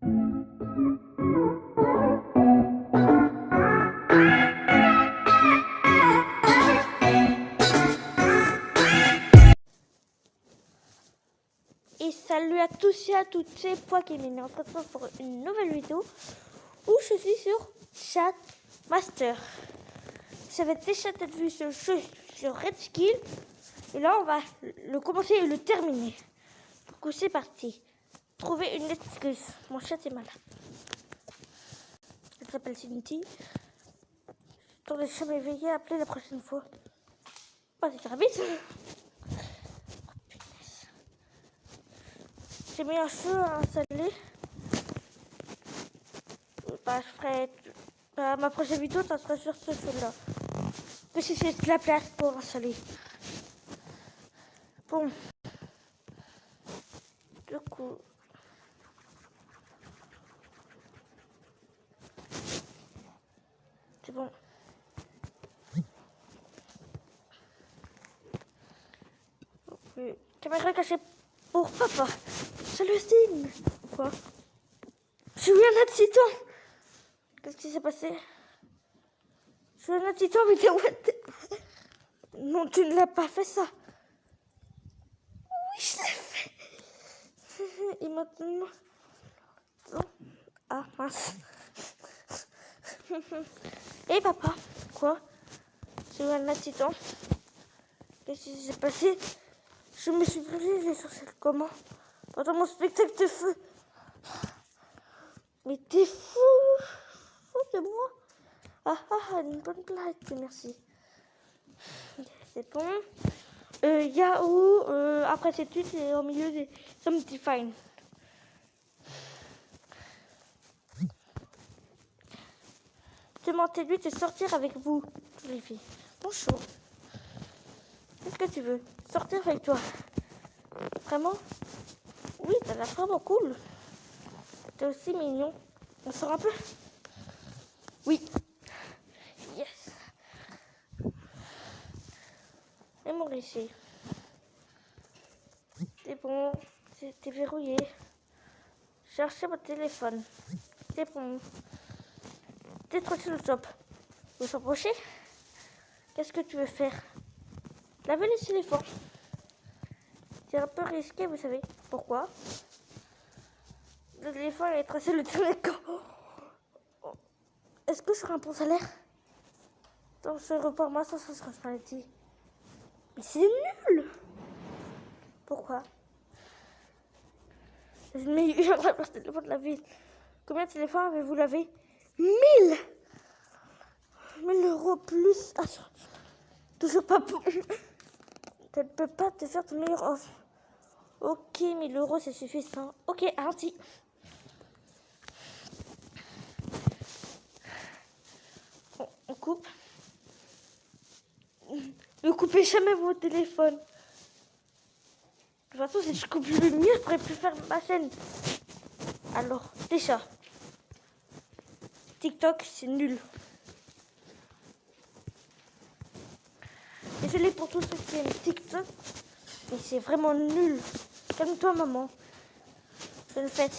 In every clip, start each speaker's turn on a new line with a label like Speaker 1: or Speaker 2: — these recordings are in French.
Speaker 1: Et salut à tous et à toutes, c'est Pokémon. On se retrouve pour une nouvelle vidéo où je suis sur Chat Master. J'avais déjà peut-être vu ce jeu sur Red Skill. Et là, on va le commencer et le terminer. Du coup, c'est parti. Trouver une excuse. Mon chat est malade. Elle s'appelle Cindy. Attendez, je vais m'éveiller à appeler la prochaine fois. Pas très vite. J'ai mis un jeu à installer. Bah, je ferai. Ma prochaine vidéo, ça sera sur ce jeu-là. Que si j'ai de la place pour installer. Bon. Du coup. C'est bon. Caméra cachée pour papa. Salut Stine. Quoi? J'ai eu un accident. Qu'est-ce qui s'est passé? J'ai eu un accident, mais t'es what? Non, tu ne l'as pas fait ça. Oui, je l'ai fait. Et maintenant... Non. Ah, mince. Et papa? Quoi? J'ai eu un accident. Qu'est-ce qui s'est passé? Je me suis brûlé les sourcils. Comment? Pendant mon spectacle de feu. Mais t'es fou! Fou de moi? Une bonne blague, merci. C'est bon. Yahoo, après cette étude, c'est au milieu des Some Define. Demandez-lui de sortir avec vous, les filles. Bonjour. Qu'est-ce que tu veux? Sortir avec toi? Vraiment? Oui, t'as l'air vraiment cool. T'es aussi mignon. On sort un peu? Oui. Yes. Et mon ici. C'est bon. T'es verrouillé. Cherchez votre téléphone. C'est bon. Décrocher le top. Vous s'approcher? Qu'est-ce que tu veux faire? Laver les éléphants. C'est un peu risqué, vous savez. Pourquoi? Le téléphone est tracé le dernier camp. Est-ce que je serai un bon salaire? Donc je repars moi sans responsabilité. Mais c'est nul! Pourquoi? C'est le meilleur téléphone de la ville. Combien de téléphones avez-vous lavé? 1000 € plus. Ah, toujours pas bon. Tu ne peux pas te faire de meilleure offre. Ok, 1000 € c'est suffisant. Ok, ainsi. On coupe. Ne coupez jamais vos téléphones. De toute façon, si je coupe le mien, je pourrais plus faire ma chaîne. Alors, déjà, TikTok, c'est nul. Désolé pour tous ceux qui aiment TikTok, mais c'est vraiment nul. Calme-toi, maman. Je le fais.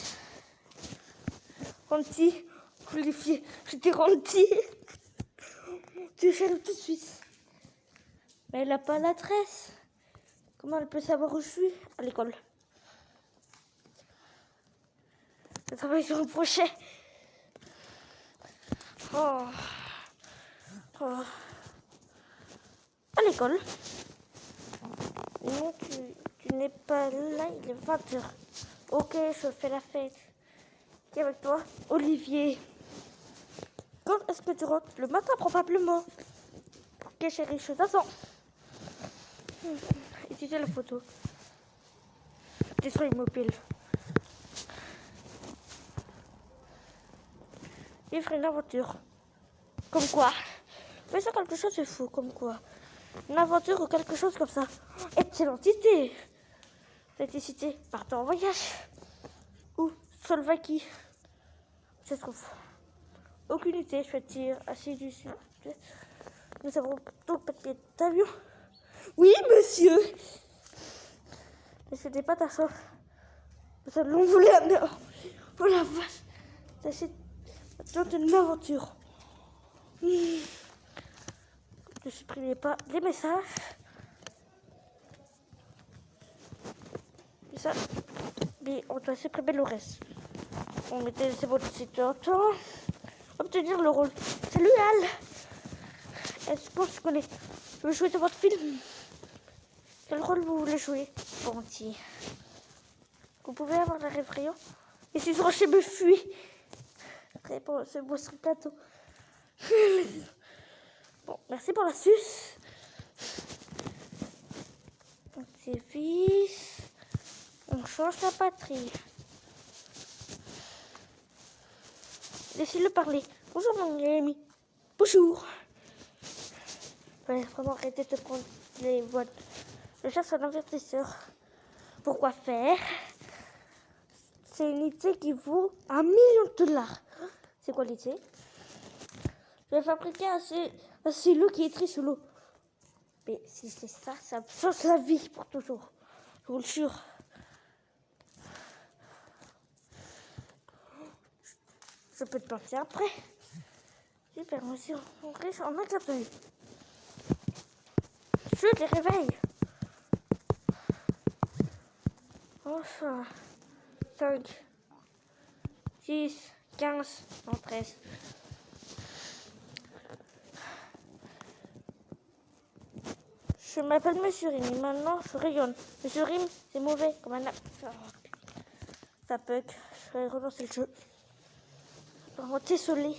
Speaker 1: Ranti, qualifié. Je t'ai ranti. Tu gênes tout de suite. Mais elle n'a pas l'adresse. Comment elle peut savoir où je suis? À l'école. Je travaille sur le projet. Oh. À l'école. Non, tu n'es pas là, il est 20h. Ok, je fais la fête. Qui est avec toi? Olivier. Quand est-ce que tu rentres? Le matin, probablement. Ok, chérie, je t'attends. Étudiez la photo. Détruis immobile. Vivre une aventure. Comme quoi? Mais c'est quelque chose de fou, comme quoi? Une aventure ou quelque chose comme ça. Excellente idée. Félicité, partons en voyage. Où? Slovaquie. Ça se trouve. Aucune idée, je tire assidu. Nous avons donc papier d'avion. Oui, monsieur. Mais ce n'est pas ta chance. Nous allons voler un heure. Oh la vache. C'est maintenant une aventure. Ne supprimez pas les messages. Et ça, mais on doit supprimer le reste. On mettait c'est bon, c'était en temps. Obtenir le rôle. Salut Al. Est-ce que je connais? Je veux jouer dans votre film. Quel rôle vous voulez jouer? Gentil. Vous pouvez avoir la réfrayon. Et si je chez me fuit. Très bon, c'est beau sur le plateau. Bon, merci pour l'astuce. On dévisse. On change la batterie. Laissez-le parler. Bonjour mon ami. Bonjour. Ouais, vraiment arrêtez de prendre les voix. Je cherche un avertisseur. Pourquoi faire? C'est une idée qui vaut $1 million. C'est quoi l'idée? Je vais fabriquer un silo qui est très sous l'eau. Mais si c'est ça, ça me change la vie pour toujours. Je vous le jure. Je peux te planter après. Super, monsieur. On reste en un clin d'œil. Je les réveille. Enfin. 5, 6, 15, non 13. Je m'appelle Monsieur Rim et maintenant je rayonne. Monsieur Rim, c'est mauvais comme un... Ça bug. Je vais relancer le jeu. Vraiment désolé.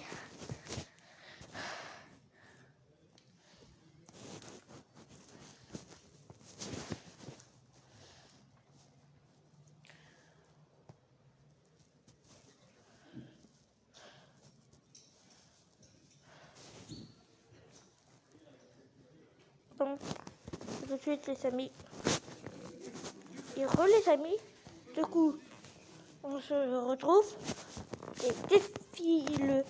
Speaker 1: Bon, tout de suite les amis. Et les amis. Du coup, on se retrouve. Et défile.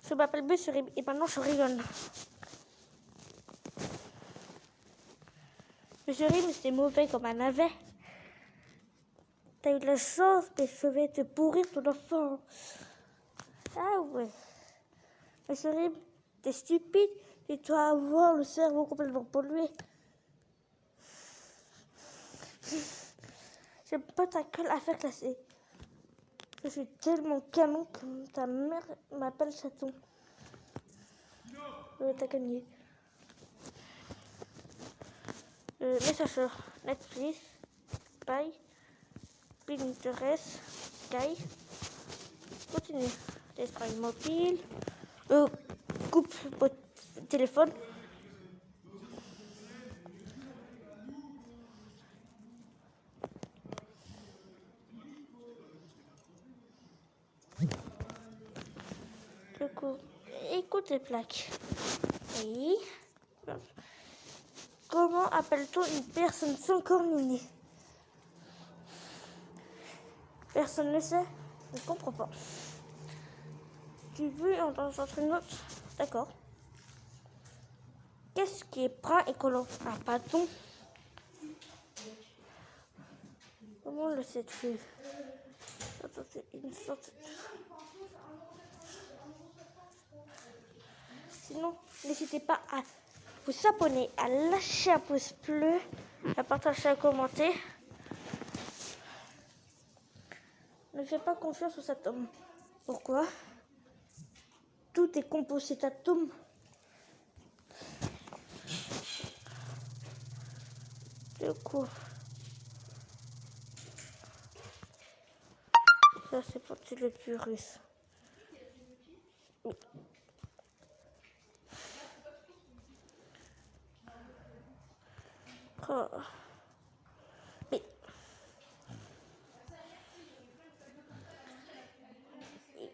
Speaker 1: Je m'appelle Monsieur Rim et maintenant je rayonne. Monsieur Rim, c'est mauvais comme un navet. T'as eu de la chance, mais je vais te pourrir ton enfant. Ah ouais. Monsieur Rim, t'es stupide. Tu dois avoir le cerveau complètement pollué. J'ai pas ta gueule à faire classer. Je suis tellement canon que ta mère m'appelle chaton. T'as gagné. Messageur, Netflix, Pie, Pinterest, Sky. Continue. Destroy mobile. Coupe votre téléphone. Du coup, écoute les plaques. Oui. Comment appelle-t-on une personne sans cornée? Personne ne sait. Je ne comprends pas. Tu veux entendre une autre? D'accord. Qu'est-ce qui est brun et collant? Un bâton. Comment le sais-tu? Une sorte... Sinon, n'hésitez pas à vous abonner, à lâcher un pouce bleu, à partager, à commenter. Ne fais pas confiance aux atomes. Pourquoi? Tout est composé d'atomes. Du coup, ça c'est pour tuer le virus. Oui. Oh. Mais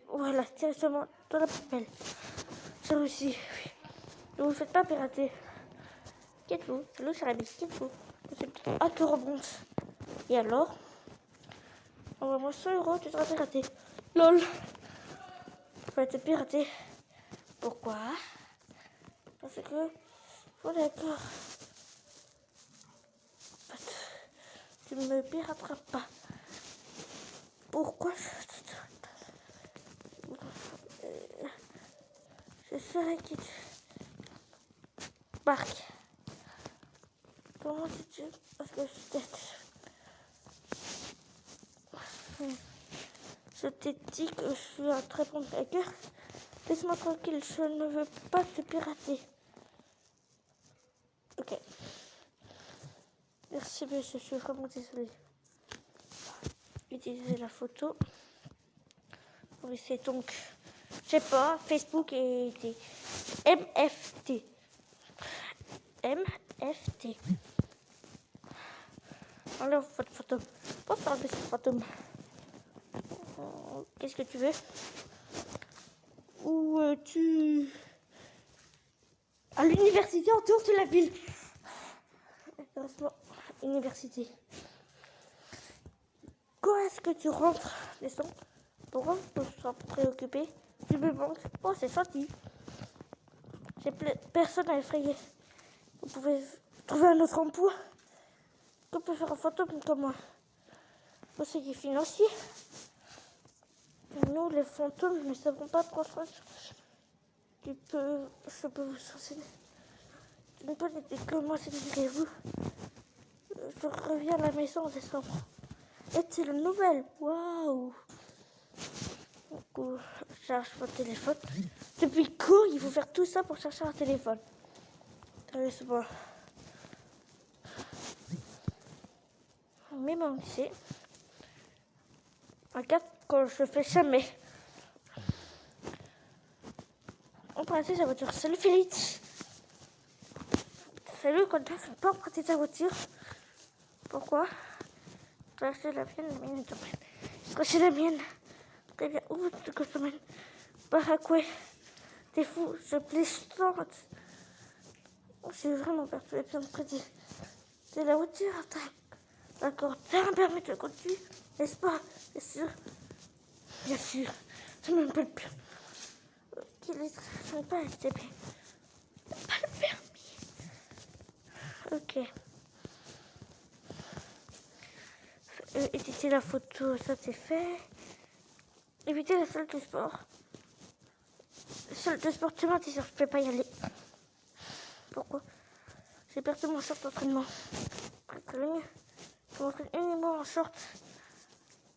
Speaker 1: voilà, directement dans la poubelle. J'ai réussi. Oui. Ne vous faites pas pirater. Qui êtes-vous? Salut, c'est Rabi. Qui êtes-vous? Ah, tu remontes. Et alors? Envoie-moi 100 €, tu seras piraté. LOL. Tu vas être piraté. Pourquoi? Parce que... Oh d'accord. Tu ne me pirateras pas. Pourquoi? serait qui Marc. Comment tu parce que je t'ai dit que je suis un très bon hacker. Laisse-moi tranquille, je ne veux pas te pirater. Ok. Merci, mais je suis vraiment désolée. Utiliser la photo. Oui, c'est donc, je sais pas, Facebook et MFT. MFT. Enlève votre photo. Pourquoi enlever cette photo? Qu'est-ce que tu veux? Où tu... À l'université autour de la ville. Université. Quand est-ce que tu rentres? Descends. Pourquoi je suis préoccupée? Tu me manques. Oh, c'est gentil. J'ai personne à effrayer. Vous pouvez trouver un autre emploi. On peut faire un fantôme comme moi. Conseiller financier. Nous, les fantômes, ne savons pas trop chose. Je peux vous enseigner. Tu ne peux n'être que moi, c'est vous. Je reviens à la maison en décembre. Et c'est la nouvelle. Waouh. Je cherche votre téléphone. Depuis quand il faut faire tout ça pour chercher un téléphone? Laisse-moi. Mais mon lycée. Regarde quand je fais jamais. On peut arrêter sa voiture. Salut Félix. Salut, quand tu ne peux pas emprunter ta voiture. Pourquoi? Tu as acheté la mienne est mienne. Je vais acheter la mienne. Très bien. Où veux-tu que je t'emmène? Paraguay. T'es fou, je plaisante. J'ai vraiment peur, tu es bien prêter. C'est la voiture, d'accord. T'as un permis de conduire, n'est-ce pas? Bien sûr. Bien sûr. Je ne m'appelle plus. Je n'ai pas acheté. Pas le permis. Ok. Éditer la photo, ça c'est fait. Éviter la salle de sport. La salle de sport, tu m'as dit, je peux pas y aller. Pourquoi? J'ai perdu mon short d'entraînement. Je m'entraîne uniquement en short.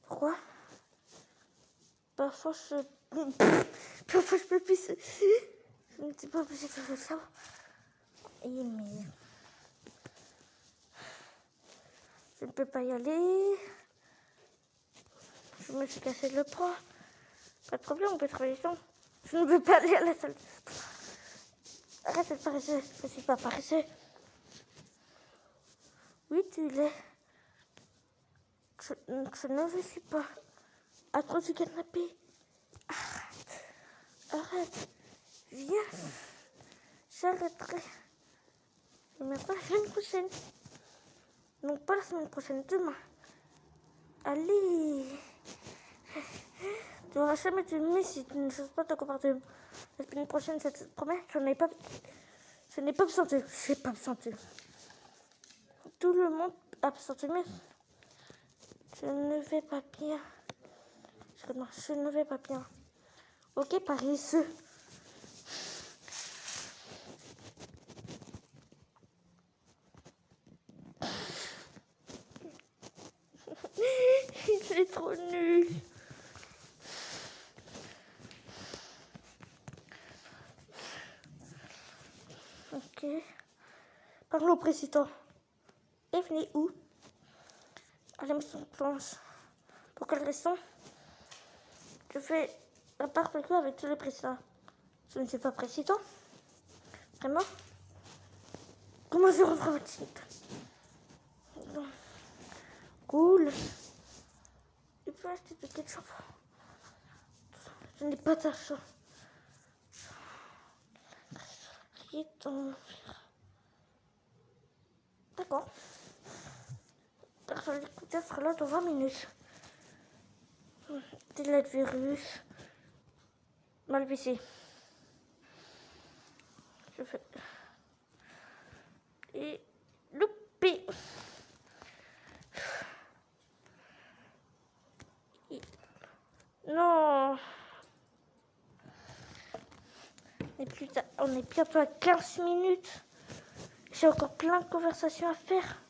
Speaker 1: Pourquoi? Parfois je peux pisser. Je ne suis pas obligée de faire ça. Mais je ne peux pas y aller. Je me suis cassé le bras. Pas de problème, on peut travailler sans. Je ne veux pas aller à la salle de sport. Arrête de paresseux. Je ne suis pas paresseux. Oui, tu l'es. Je ne le suis pas. À trop du canapé. Arrête. Viens. J'arrêterai. Mais pas la semaine prochaine. Non, pas la semaine prochaine, demain. Allez. Tu n'auras jamais de mais si tu ne choses pas ton comportement. La semaine prochaine, je te promets, je n'ai pas besoin de... J'ai pas besoin de... Tout le monde a besoin de... Mais je ne vais pas bien. Non, je ne vais pas bien. Ok, paresseux. Il est trop nul. Ok. Parlons au président. Et venez où? À la maison blanche. Pour quelle raison? Je fais un barbecue avec tous les présidents. Je ne suis pas président. Vraiment? Comment je reprends votre site? Cool. Il peut acheter de ketchup. Je n'ai pas d'argent. D'accord. Personne d'écouter sera là dans 20 minutes. Délai de virus. Mal vissé. Je fais. Et loupé. Non. On est bientôt à 15 minutes. J'ai encore plein de conversations à faire.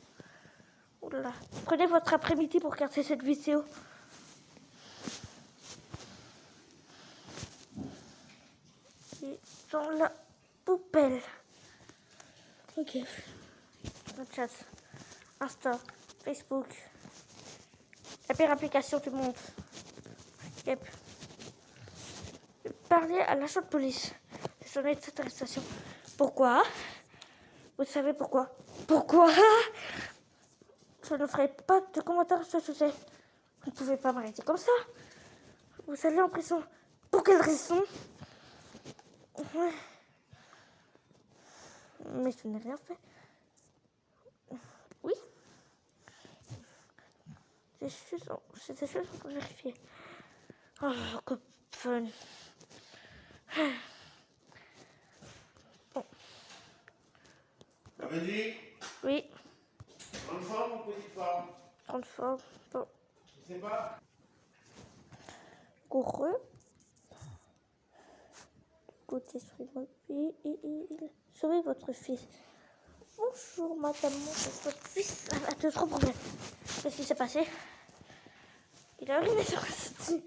Speaker 1: Oula. Prenez votre après-midi pour regarder cette vidéo. Et dans la poubelle. Ok. Snapchat, Insta, Facebook. La pire application du monde. Yep. Parler à l'agent de police. J'ai sonné de cette arrestation. Pourquoi? Vous savez pourquoi? Pourquoi? Je ne ferai pas de commentaires sur ce sujet. Vous ne pouvez pas m'arrêter comme ça. Vous allez en prison. Pour quelle raison? Mais je n'ai rien fait. Oui. C'était juste pour vérifier. Oh, que fun. Bon.
Speaker 2: Amélie,
Speaker 1: Oui.
Speaker 2: grande forme ou petite forme?
Speaker 1: Grande forme. Bon.
Speaker 2: Je sais pas.
Speaker 1: Coureux. Côté sur mobile. Sauvez votre fils. Bonjour madame, c'est votre fils. Ah, tu as trop de problèmes. Qu'est-ce qui s'est passé? Il a uriné sur le...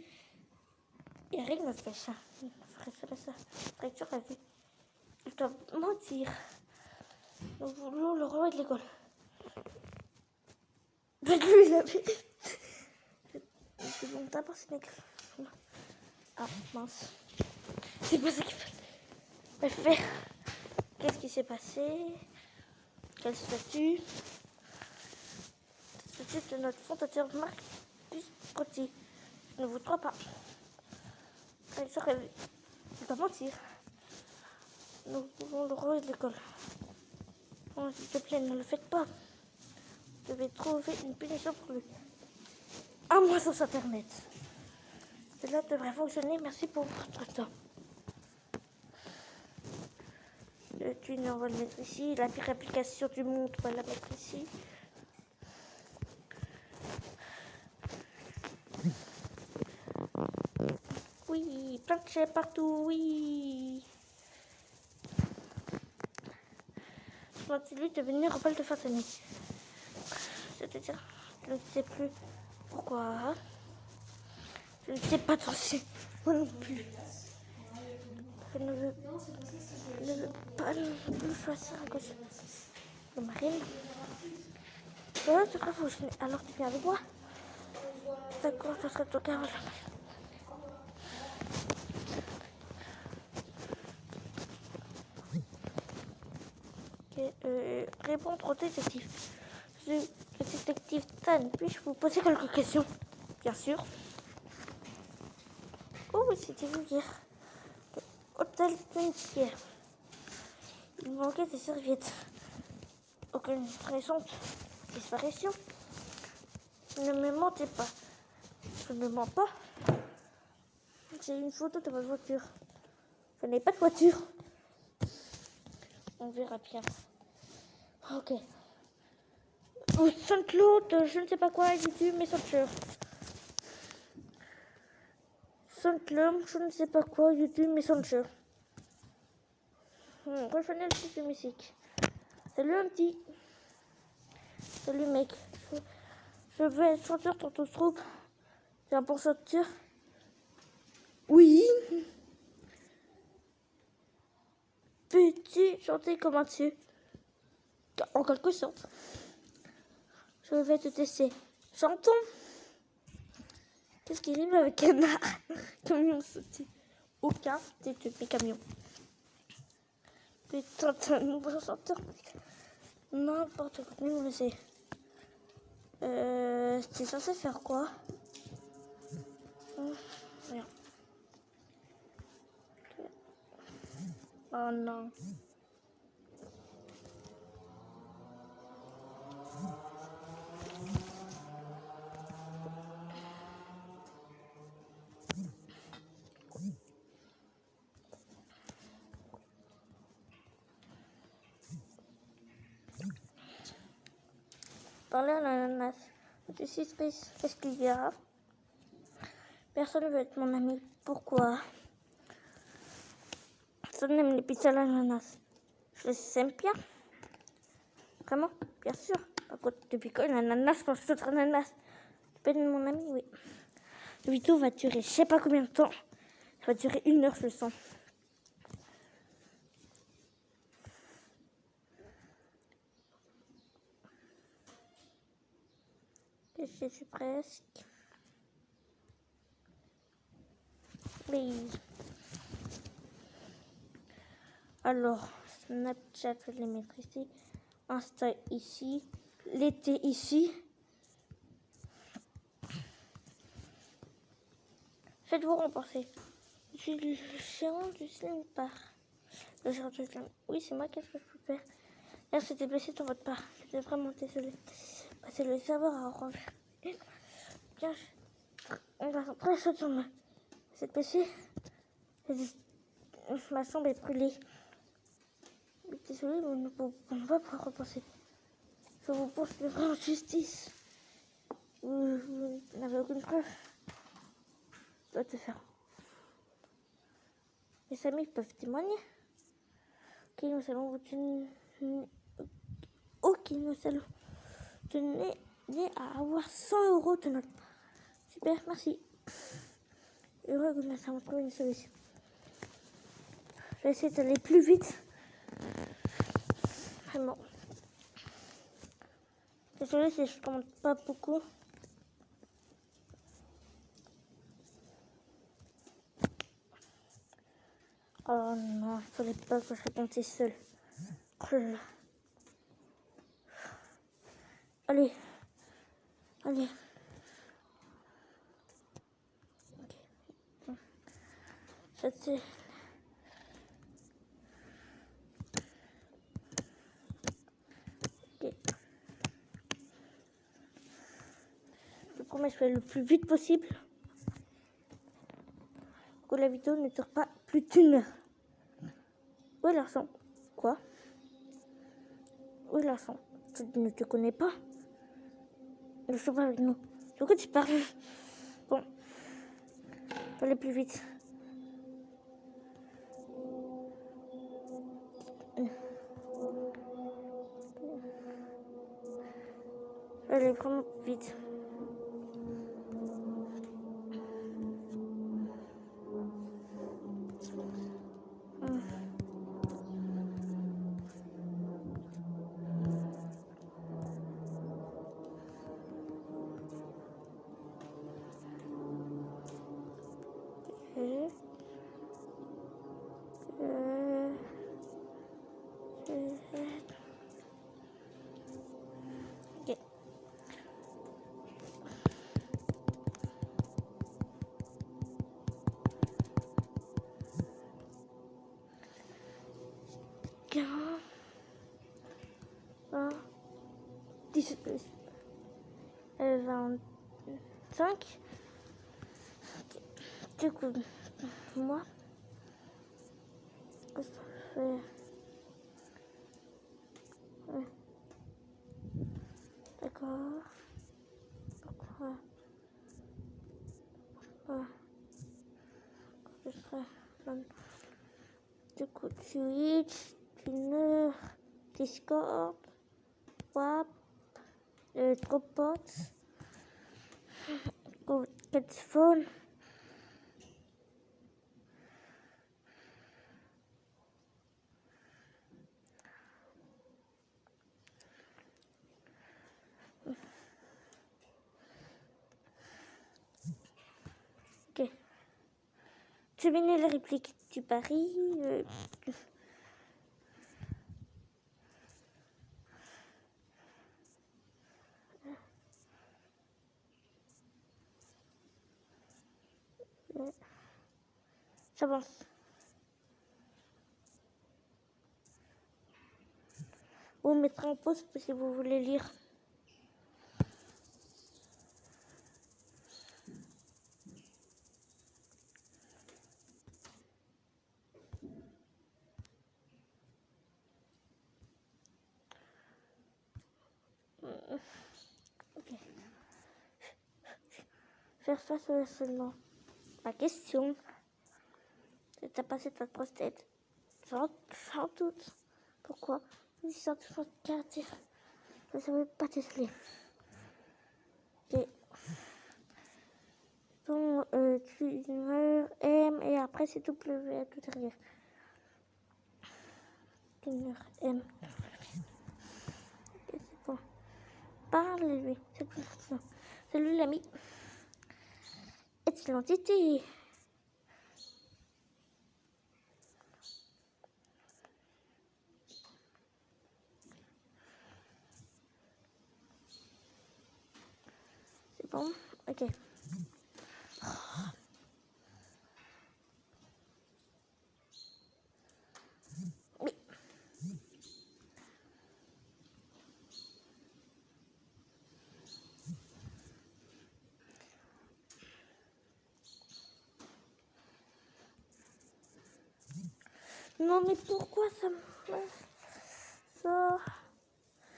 Speaker 1: Eric me fait ça. Il me ferait ça. Fracture la vue. Je dois mentir. Nous voulons le renvoyer de l'école. Mais lui, il avait... C'est bon, d'abord, c'est l'école. Ah, mince. C'est pas ça qu'il fallait faire. Qu'est-ce qui s'est passé? Quel statut? Le statut de notre fondateur Marc Ducoty. Je ne vous crois pas. Fracture la vue. Je dois mentir. Nous voulons le renvoyer de l'école. Oh, s'il te plaît, ne le faites pas. Je vais trouver une punition pour lui. Un mois sur Internet. Cela devrait fonctionner. Merci pour votre temps. Le tunnel, on va le mettre ici. La pire application du monde, on va la mettre ici. Oui, plein de chais partout, oui. Je continue de venir au bal de fin d'année. C'est-à-dire, je ne sais plus pourquoi. Je ne sais pas danser. Moi non plus. Je ne veux pas non plus choisir à cause de Marine. Ouais, c'est grave, alors tu viens avec moi? D'accord, ça serait ton cas. Ok, répondre au détective. Je suis le détective Tan. Puis-je vous poser quelques questions? Bien sûr. Oh oui, c'était vous hier. Hôtel Saint-Pierre. Il manquait des serviettes. Aucune récente disparition. Ne me mentez pas. Je ne mens pas. J'ai une photo de votre voiture. Je n'ai pas de voiture. On verra bien. Ok. Saint-Claude, je ne sais pas quoi, YouTube Messenger. Saint-Claude, je ne sais pas quoi, YouTube Messenger. Rejoignez le site de musique. Salut un petit. Salut mec. Je veux être chanteur dans ton troupe. C'est un bon chanteur. Oui. Peux-tu chanter comme un dieu? En quelque sorte. Je vais te tester. Chantons. Qu'est-ce qui rime avec canard? Camion sauté. Aucun des deux mes camions. Putain, t'es un nouveau chanteur. N'importe quoi. Mais on le sait. T'es censé faire quoi? Rien. Oh non. Parler à l'ananas. Je suis triste. Qu'est-ce qu'il y a? Personne ne veut être mon ami. Pourquoi? Personne n'aime les pizzas à l'ananas. Je les aime bien. Vraiment, bien sûr. Par contre, depuis quand l'ananas mange d'autres ananas? Tu de mon ami, oui. Le vidéo va durer je sais pas combien de temps. Ça va durer 1 heure, je le sens. Je suis presque. Oui. Alors, Snapchat, je vais les mettre ici. Insta ici. L'été ici. Faites-vous rembourser. Je suis le gérant du Slim Bar. Le gérant du Slim. Oui, c'est moi, qu'est-ce que je peux faire? Hier, c'était blessé dans votre part. J'étais vraiment désolée. C'est le serveur à renverser. Bien, on va rentrer sur moi. C'est blessé. Ma chambre est brûlée. Désolée, mais on ne va pas repenser. Je vous poursuivrai en justice. Vous n'avez aucune preuve. Je dois te faire. Mes amis peuvent témoigner. Ok, nous allons vous tenir. Ok, nous allons tenir à avoir 100 € de notre part. Super, merci. Heureux que nous avons trouvé une solution. Je vais essayer d'aller plus vite. Vraiment. Désolée si je ne commande pas beaucoup. Oh non, il ne fallait pas que je réponde seule. Oh là là. Allez. Allez. Ok. Ça c'est... Ok. Je promets, je fais le plus vite possible. Que la vidéo ne dure pas plus d'1 heure. Où est l'argent? Quoi? Où est l'argent? Je ne te connais pas. Ne sois pas avec nous. De quoi tu parles? Bon. Faut aller plus vite. Faut aller vraiment plus vite. Ok. Quarante, 20, 18 plus 25. Du coup, moi, qu'est-ce que je fais? Ouais. D'accord. Pourquoi? Ouais. Je serai du coup Twitch, Twitter, Discord, WhatsApp, Dropbox, Phone. Ok. Devinez la réplique du pari. J'avance. Vous mettrez en pause si vous voulez lire. Okay. Faire face au harcèlement. Ma question, c'est de passer ta grosse tête. sans doute. Pourquoi? Oui, sans doute votre caractère. Je ne savais pas déceler. Ok. Ton tumeur M et après c'est W tout derrière. Tumeur M. Ok, c'est bon. Parle-lui. C'est lui l'ami. Excellente idée. C'est bon? Ok. Oui. Non mais pourquoi ça me... Ça...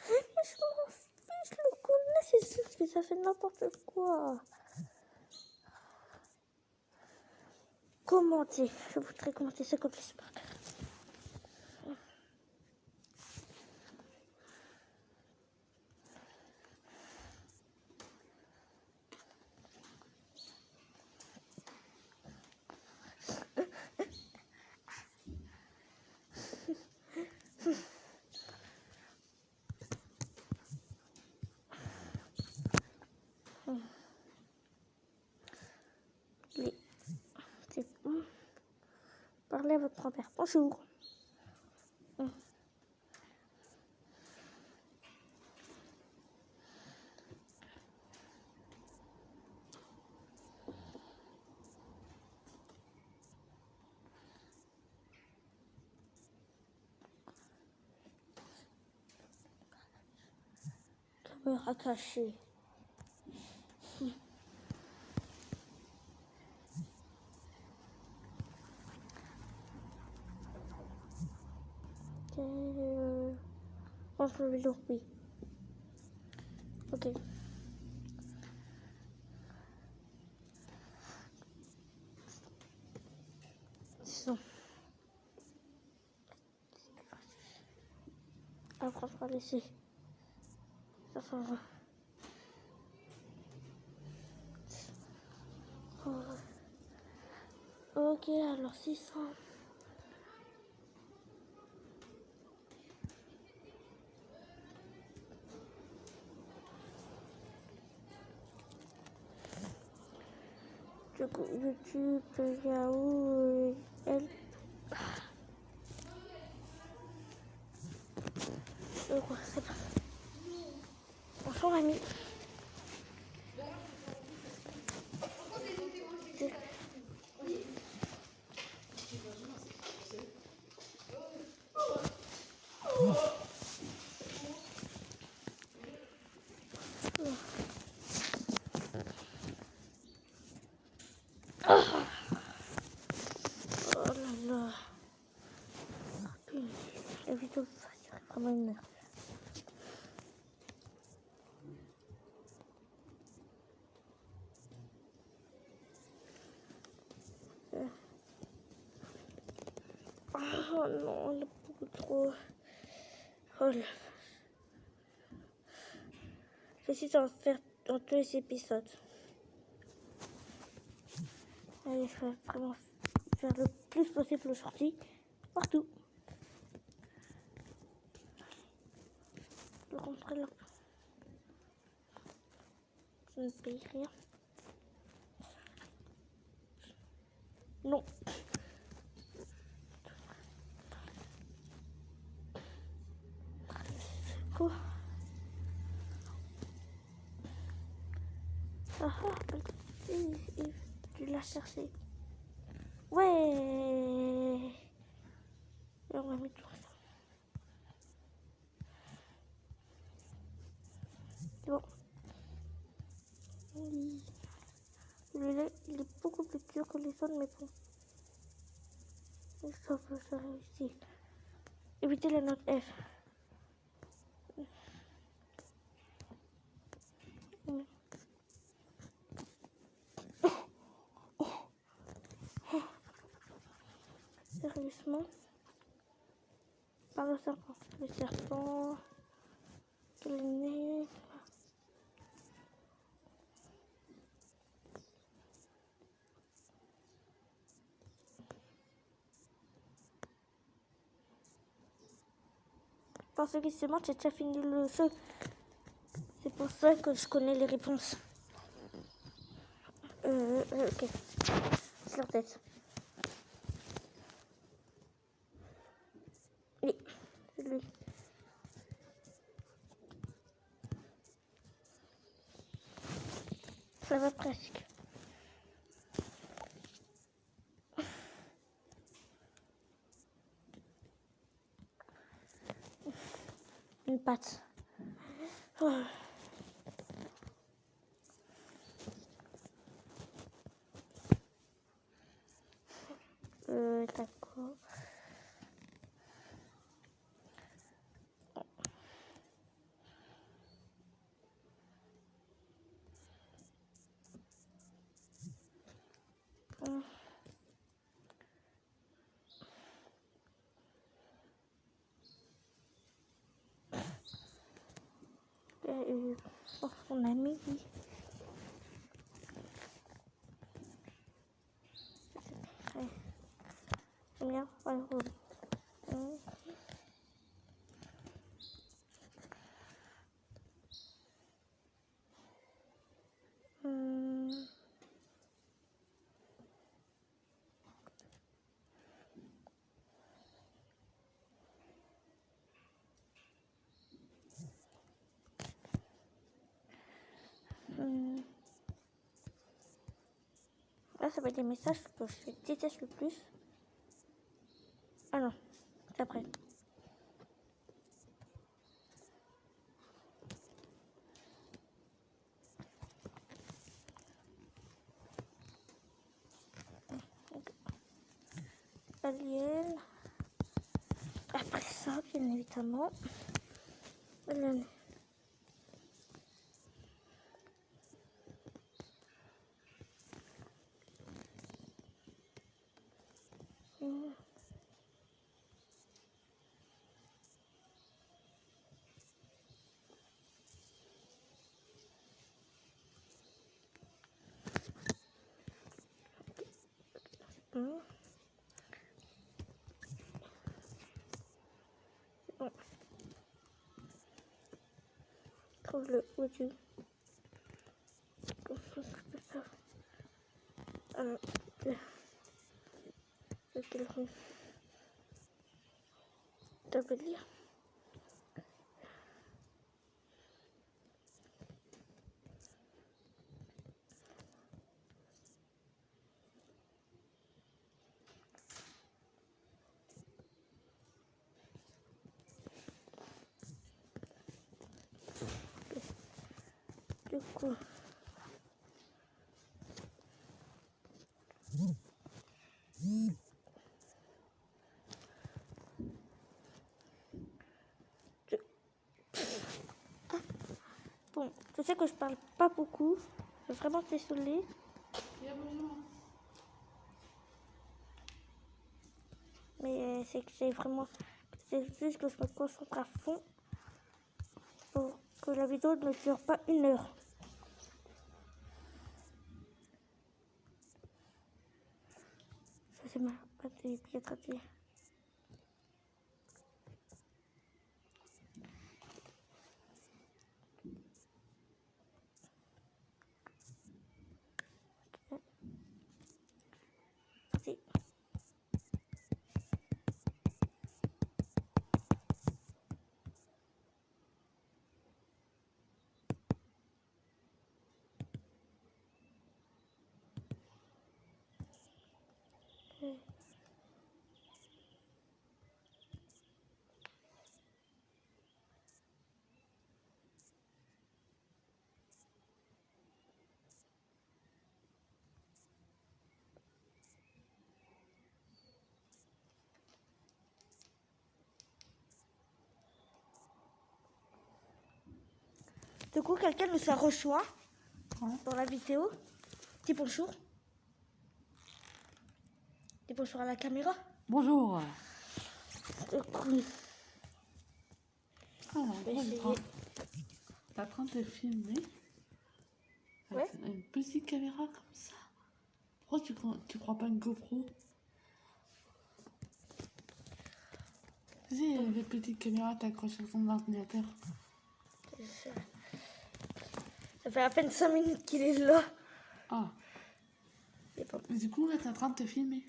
Speaker 1: Je m'en fiche, je le connais, c'est sûr que ça fait n'importe quoi. Commenter. Je voudrais commenter ça comme ça. Oui. C'est bon. Parlez à votre grand-père. Bonjour. Caméra cachée. Pense le vélo, oui. Ok. Disons. Après, on va laisser. Ça s'en va. Ok, alors 600. Du coup, YouTube, Yahoo, elle. C'est pas ça. Bonjour, ami. Oh là là. La vidéo, ça serait vraiment une merde. Oh non, il y a beaucoup trop. Oh là. J'essaie d'en faire dans tous les épisodes. Allez, je vais vraiment faire le plus possible aujourd'hui. Partout. Je rentrer là. Ça ne paye rien. Non. Quoi? Ah ah, tu l'as cherché. Ouais. Et on va mettre tout ça. C'est bon. Oui. Celui-là, il est beaucoup plus dur que les autres, mais bon. Ça peut se réussir. Évitez la note F. Sérieusement. Par le serpent. Le serpent. Le nez. Parce que justement, j'ai déjà fini le jeu. C'est pour ça que je connais les réponses. Ok. C'est leur tête. Oui, c'est lui. Ça va presque. Une patte. Oh. D'accord. On a mis. C'est bien. Ouais, Là, ça va être des messages que je déteste le plus. Ah non, c'est après. Alien. Après ça, bien évidemment. Alien. Bon. Trouve le audio. Comment je peux faire le téléphone. Tu peux lire. Du coup. Bon, je sais que je parle pas beaucoup. Je suis vraiment désolée. Mais c'est que j'ai vraiment... C'est juste que je me concentre à fond pour que la vidéo ne dure pas 1 heure. Ça c'est ma bien traduit. Merci. Du coup, quelqu'un nous a rejoint dans la vidéo. Dis bonjour. Dis bonjour à la caméra.
Speaker 3: Bonjour.
Speaker 1: Du coup,
Speaker 3: Alors,
Speaker 1: Je vais essayer.
Speaker 3: t'es en train de filmer
Speaker 1: Ouais.
Speaker 3: avec une petite caméra comme ça. Pourquoi tu prends pas une GoPro? Tu sais, les petites caméras t'accroches sur ton ordinateur.
Speaker 1: Ça fait à peine 5 minutes qu'il est là.
Speaker 3: Ah,
Speaker 1: Et pas-
Speaker 3: mais du coup, là, t'es en train de te filmer.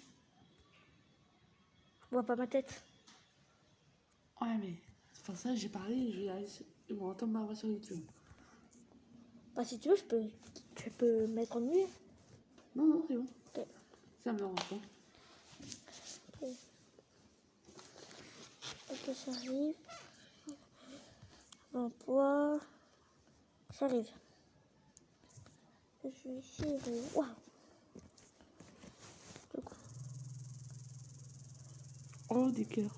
Speaker 1: Je vois pas ma tête.
Speaker 3: Ouais, mais c'est pour ça que j'ai parlé, ils vont entendre ma voix sur YouTube.
Speaker 1: Bah, si tu veux, tu peux mettre en nuit.
Speaker 3: Non, non, c'est bon.
Speaker 1: Ok.
Speaker 3: Ça me dérange pas.
Speaker 1: Ok, ça arrive. L'emploi. Ça arrive. Je suis ici. Waouh. Du coup,
Speaker 3: Oh, des cœurs.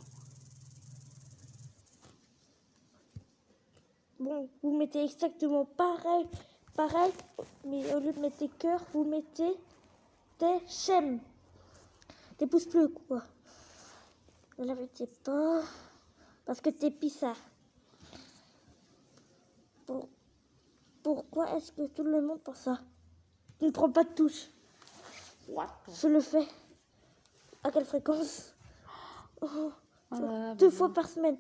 Speaker 1: bon, vous mettez exactement pareil, mais au lieu de mettre des cœurs, vous mettez des j'aime, des pouces bleus, quoi. Ne la mettez pas, parce que t'es pissard. Pourquoi est-ce que tout le monde pense ça? Tu ne prends pas de touche.
Speaker 3: What?
Speaker 1: Je le fais. À quelle fréquence? Oh,
Speaker 3: Ah là là,
Speaker 1: 2
Speaker 3: mais
Speaker 1: fois
Speaker 3: non.
Speaker 1: par semaine.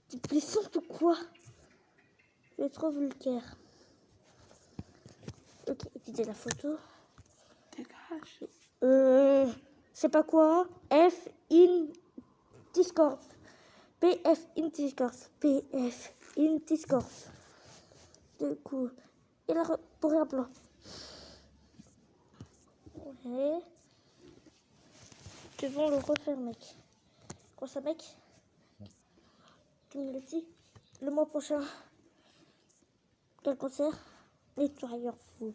Speaker 1: Tu plaisantes ou quoi? Tu es trop vulgaire. Ok, écoutez la photo.
Speaker 3: Dégage.
Speaker 1: Je sais pas quoi. F in Discord. PF in Discord. PF in Discord. Du coup, il a pour un plan. Ouais. Tu vas le refaire, mec. Quoi ça, mec? Tu me le dis? Le mois prochain. Quel concert? Nettoyeur fou.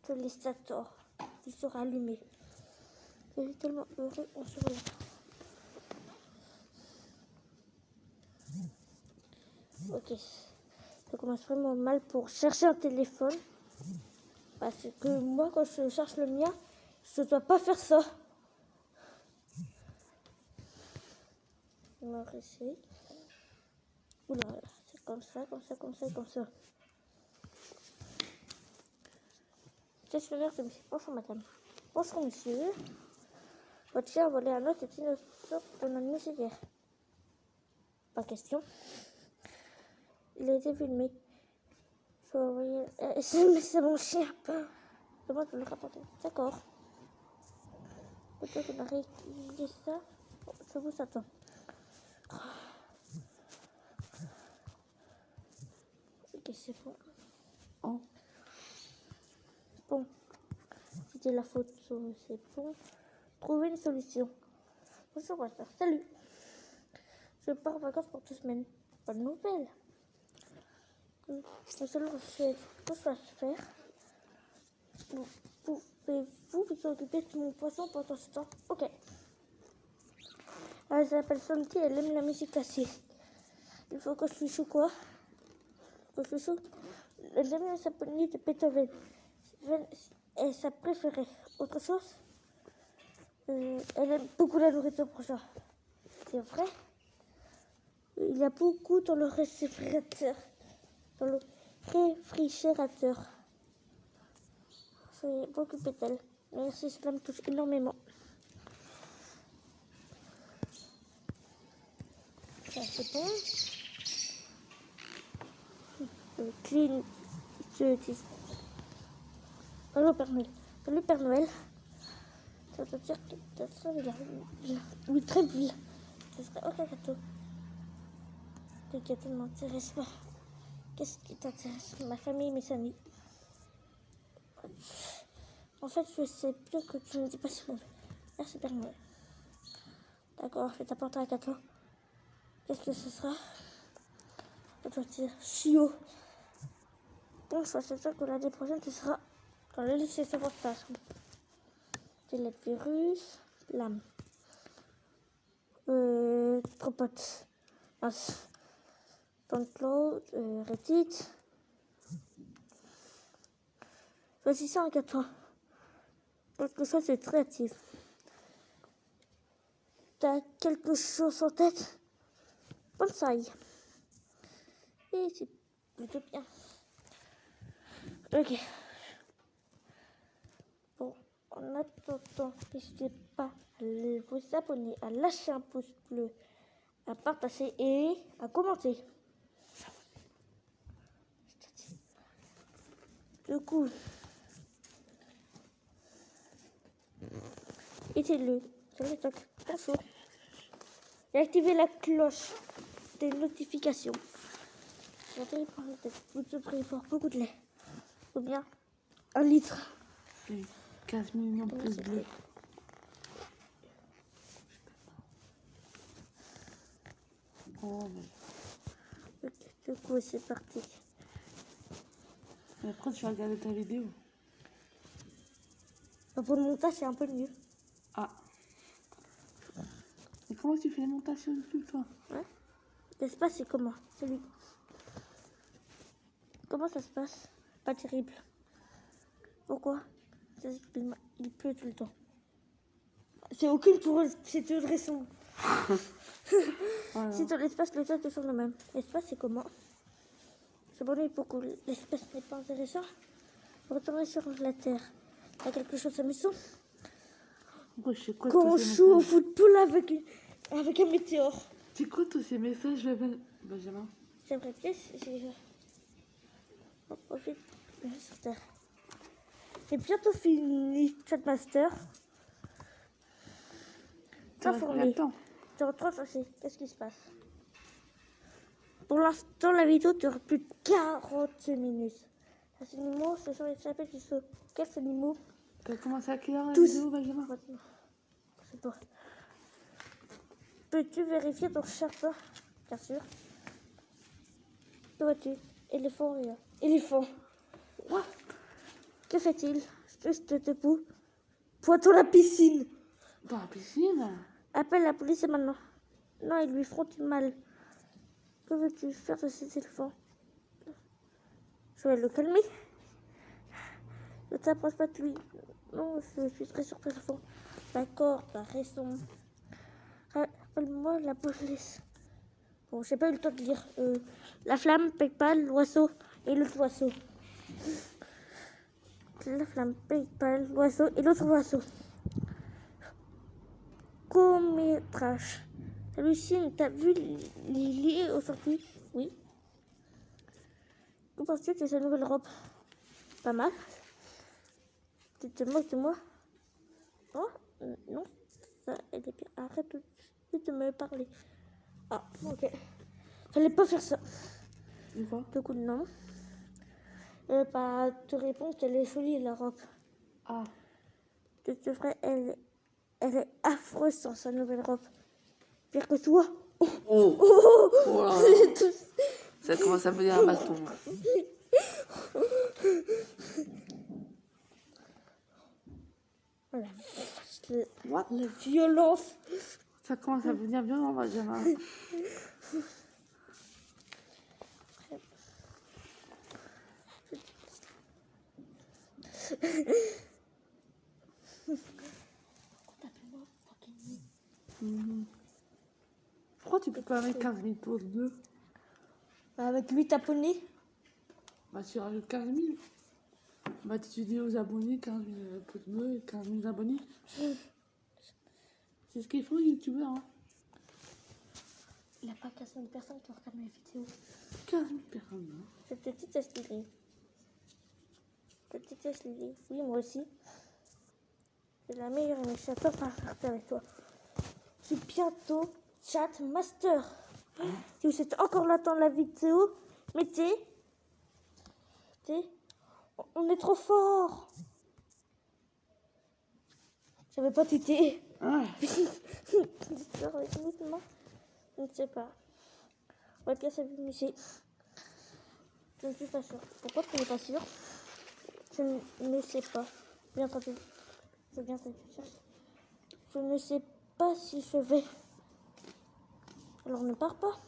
Speaker 1: Sollicitator. Il sera allumé. Je suis tellement heureux en ce moment. Ok. Ça commence vraiment mal pour chercher un téléphone. Parce que moi, quand je cherche le mien, je ne dois pas faire ça. On va essayer. Oula, c'est comme ça, comme ça, comme ça, comme ça. Gestionnaire de monsieur. Bonjour madame. Bonjour monsieur. Votre chien a volé un autre dinosaure dans un musée. Pas question. Il a été filmé. Je vais envoyer un SMS à mon chien. Demande de le rapporter. D'accord. Peut-être qu'on a réglé ça. Je vous attends. Ok, c'est bon.
Speaker 3: Oh.
Speaker 1: Bon. C'était la photo, c'est bon. Trouver une solution. Bonjour, Walter. Salut. Je pars en vacances pour 2 semaines. Bonne nouvelle. Le seul que je dois faire. Pouvez-vous vous occuper de mon poisson pendant ce temps? Ok. Elle s'appelle Santi, elle aime la musique classique. Il faut que je suis chou quoi? Que je suis chou. La dernière symphonie de Beethoven est sa préférée. Autre chose? Elle aime beaucoup la nourriture pour ça. C'est vrai? Il y a beaucoup dans le réfrigérateur. Dans le réfrigérateur. Je vais m'occuper d'elle. Merci, cela me touche énormément. Ça, c'est bon. Clean. Je dis. Allô, Père Noël. Salut, Père Noël. Ça veut dire que ça il a. Oui, très bien. Ce serait aucun gâteau. Le gâteau ne m'intéresse pas. Qu'est-ce qui t'intéresse? Ma famille, mes amis. En fait, je sais bien que tu ne dis pas ce mot. Merci, Père Noël. D'accord, je vais t'apporter un gâteau. Qu'est-ce que ce sera? Je dois dire chiot. Bon, je sais sûr que l'année prochaine, tu seras dans le lycée sabotage. Délai de virus, lame. Tropote. Download, Reddit. Choisissez un gâteau. Quelque chose de créatif. T'as quelque chose en tête? bonsaï. Et c'est plutôt bien. Ok. Bon, en attendant, n'hésitez pas à vous abonner, à lâcher un pouce bleu, à partager et à commenter. Du coup, aidez-le sur le TikTok. Bonjour. Et activez la cloche des notifications. Vous devrez boire beaucoup de lait. Ou bien 1 litre.
Speaker 3: Et 15 millions de pouces bleus. Oh, mais...
Speaker 1: Du coup, c'est parti.
Speaker 3: Et après, tu vas regarder ta vidéo.
Speaker 1: Pour le montage, c'est un peu mieux.
Speaker 3: Ah. Et comment tu fais les montages sur YouTube, toi?
Speaker 1: Ouais. L'espace, c'est comment? Celui. Comment ça se passe? Pas terrible. Pourquoi? Il pleut tout le temps. C'est aucune pour eux, c'est toute raison.
Speaker 3: Voilà.
Speaker 1: Si dans l'espace, le temps est toujours le même. L'espace, c'est comment? S'abonner pour que l'espace n'est pas intéressant. Retourner sur la Terre. Il y a quelque chose d'amusant.
Speaker 3: Moi, je sais quoi
Speaker 1: Quand on
Speaker 3: tous ces
Speaker 1: joue au
Speaker 3: messages?
Speaker 1: football avec un météore.
Speaker 3: C'est quoi tous ces messages, Benjamin?
Speaker 1: J'aimerais bien si on profite sur Terre. C'est bientôt fini cette master.
Speaker 3: Ça reste combien de temps?
Speaker 1: Tu retrouves aussi. Qu'est-ce qui se passe? Pour l'instant, la vidéo dure plus de 40 minutes. Les animaux, ce sont les chapitres du saut. Quels animaux?
Speaker 3: T'as commencé à quelle heure la
Speaker 1: Tous.
Speaker 3: vidéo, Benjamin?
Speaker 1: Maintenant. C'est bon. Peux-tu vérifier ton chapeau? Bien sûr. Que vois-tu? Éléphant, rien. Éléphant. What? Que fait-il? Juste debout. Pointons la piscine.
Speaker 3: Dans la piscine?
Speaker 1: Appelle la police maintenant. Non, ils lui feront du mal. Que veux-tu faire de cet éléphant? Je vais le calmer. Ne t'approche pas de lui. Non, je suis très surpris. D'accord, t'as raison. Rappelle-moi la police. Bon, j'ai pas eu le temps de lire. La flamme, Paypal, l'oiseau et l'autre oiseau. La flamme, Paypal, l'oiseau et l'autre oiseau. Court-métrage. Lucine, t'as vu Lily aujourd'hui? Oui. Que penses-tu de sa nouvelle robe? Pas mal. Tu te moques de moi? Oh, non. Ça, elle est bien. Arrête de me parler. Ah, ok. Fallait pas faire ça.
Speaker 3: Quoi?
Speaker 1: Du coup, non. Bah, te répondre qu'elle est jolie, la robe.
Speaker 3: Ah.
Speaker 1: Tu devrais, elle est affreuse sans sa nouvelle robe. Pire que toi.
Speaker 3: Oh!
Speaker 1: Oh,
Speaker 3: Oh là là. Ça commence à me dire un baston.
Speaker 1: Oh,
Speaker 3: What?
Speaker 1: la violence.
Speaker 3: Ça commence à devenir violent, Benjamin. Pourquoi tu peux pas mettre 15 000 pouces bleus?
Speaker 1: Avec 8 abonnés.
Speaker 3: Bah, tu rajoutes 15 000. Bah, tu dis aux abonnés 15 000 pouces bleus et 15 000 abonnés. C'est ce qu'ils font, les youtubeurs. Hein.
Speaker 1: Il n'y a pas 15 000 personnes qui regardent mes vidéos.
Speaker 3: 15 000 personnes. Hein.
Speaker 1: C'est petite Lily. Petite Lily. Oui, moi aussi. C'est la meilleure amie. J'adore parler avec toi. C'est bientôt Chat Master. Si vous êtes encore là dans la vidéo, mettez. On est trop fort. J'avais pas tété.
Speaker 3: Ah.
Speaker 1: Je ne sais pas. On va bien s'amuser. Je ne suis pas sûre. Pourquoi tu n'es pas sûre? Je ne sais pas. Bien entendu. C'est bien entendu. Je ne sais pas si je vais. Alors ne pars pas.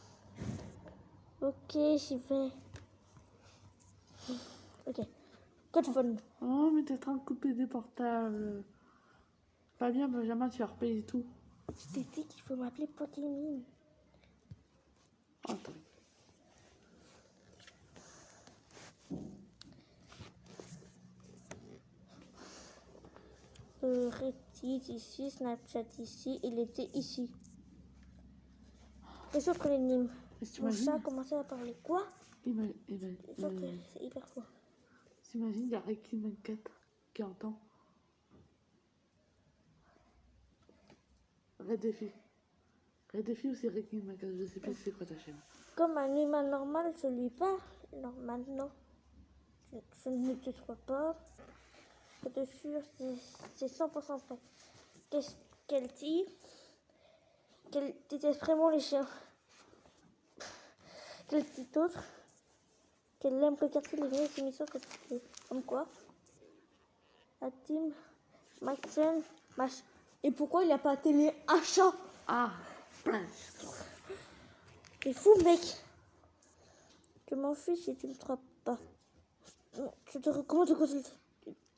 Speaker 1: Ok, j'y vais. Ok. Code phone.
Speaker 3: Oh, mais t'es en train de couper des portables. Pas bien, Benjamin, tu vas repayer tout.
Speaker 1: Je t'ai dit qu'il faut m'appeler pour 10 000. Reddit ici, Snapchat ici, il était ici. C'est sûr que l'énigme.
Speaker 3: Mais tu
Speaker 1: Mon chat a
Speaker 3: imagines,
Speaker 1: commencé à parler quoi? C'est sûr que c'est hyper fort.
Speaker 3: t'imagines, il y a Rekin 24 qui entend. Red Défi. Red Défi ou c'est Rekin 24, je sais plus c'est quoi ta chaîne.
Speaker 1: Comme un humain normal, je lui parle. Normal, non. Je ne te crois pas. Je te jure, c'est 100% vrai. Qu'est-ce qu'elle dit? Qu'elle déteste vraiment les chiens. Qu'elle dit d'autre? Qu'elle aime regarder les vieilles émissions comme quoi? La team, Maxen, Et pourquoi il n'y a pas télé achat?
Speaker 3: Ah, plein.
Speaker 1: T'es fou, mec. Je m'en fiche si tu ne me trompes pas. Je te recommande de consulter.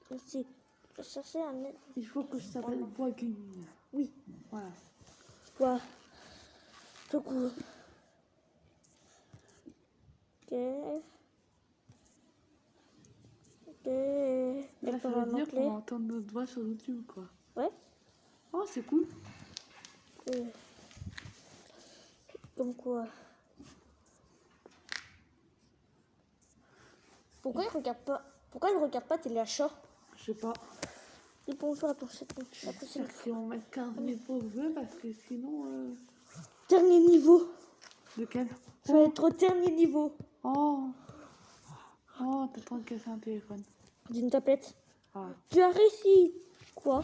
Speaker 1: Merci. Je vais chercher un...
Speaker 3: Il faut que je s'appelle Bois Gaming.
Speaker 1: Oui.
Speaker 3: Voilà.
Speaker 1: Quoi? Tout court. Ok. Ok.
Speaker 3: Là, ça veut dire qu'on va entendre notre voix sur YouTube, quoi.
Speaker 1: Ouais.
Speaker 3: Oh, c'est cool.
Speaker 1: Comme quoi? Pourquoi il regarde pas téléachat?
Speaker 3: Je sais pas.
Speaker 1: Dis bonjour à ton chaton.
Speaker 3: J'espère qu'ils vont mettre 15 000 pouces bleus parce que sinon.
Speaker 1: Dernier niveau.
Speaker 3: Lequel?
Speaker 1: Je vais être au dernier niveau.
Speaker 3: Oh. Oh, t'es en train de casser un téléphone.
Speaker 1: D'une tablette.
Speaker 3: Ah,
Speaker 1: Tu as réussi. Quoi?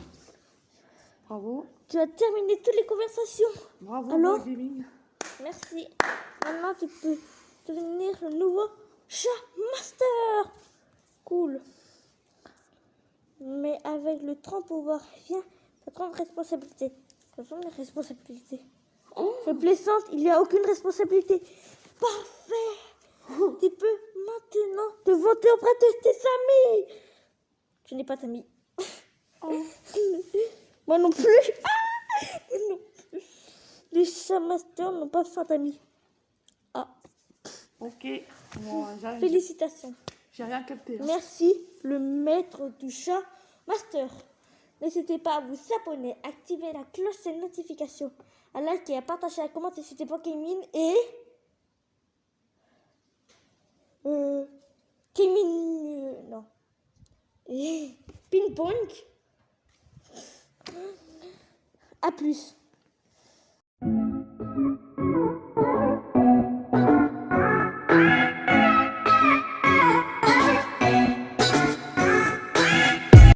Speaker 3: bravo.
Speaker 1: Tu as terminé toutes les conversations.
Speaker 3: Bravo,
Speaker 1: Alors?
Speaker 3: Bois Gaming.
Speaker 1: Merci. Maintenant, tu peux devenir le nouveau chat master. Cool. Mais avec le 30 pouvoir vient ta 30 responsabilités. Ce sont les responsabilités. Je plaisante, il n'y a aucune responsabilité. Parfait. Tu peux maintenant te vanter auprès de tes amis. Je n'ai pas d'amis. Moi non plus. Moi non plus. Les chats masters n'ont pas besoin d'amis. Ah,
Speaker 3: Ok. Bon,
Speaker 1: félicitations.
Speaker 3: j'ai rien capté. Hein.
Speaker 1: Merci, le maître du chat master. N'hésitez pas à vous abonner, activer la cloche des notifications, à liker, à partager, à commenter sur tes Pokémon et... non. Et... Ping-pong. À plus.